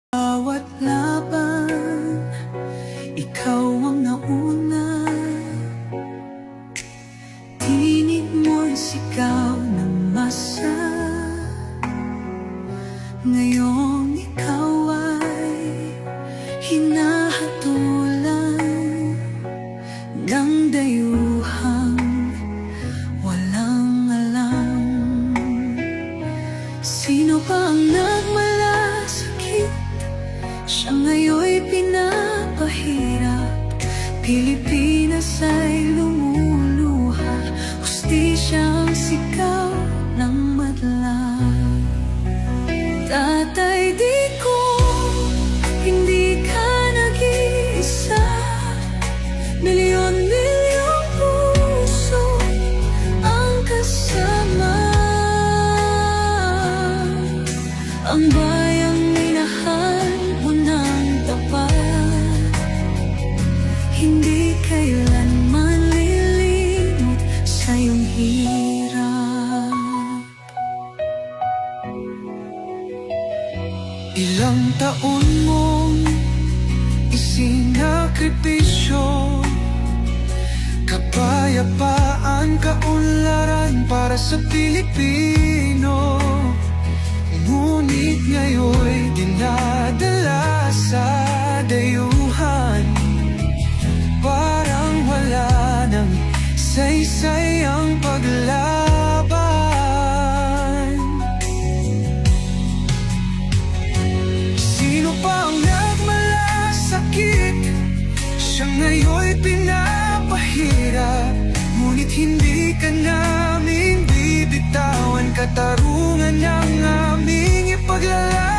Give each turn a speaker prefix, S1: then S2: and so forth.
S1: Bawat laban, ikaw ang nauna. Tinig mo'y sigaw ng masa. Ngayong ikaw ay hinahatulan ng dayuhang walang alam. Sino ba ang nagmalasakit? Siya ngayon'y pinapahirap. Pilipinas ay lumuluha. Hustisyang sigaw ng madla. Tatay, di ko hindi ka nag-iisa. Milyon-milyong puso ang kasama. Ang bayang minahal mo ng tapat, hindi kailanman lilimot sa iyong hirap. Ilang taon mong isinakripisyo, kapayapaan, kaunlaran para sa Pilipino. Ngunit ngayon'y dinadala sa dayuhan. Parang wala nang saysay ang paglaban. Sino pa ang nagmalasakit? Siya ngayon'y pinapahirap. Ngunit hindi ka namin bibitawan. Katarungan ng aming ipaglalakad.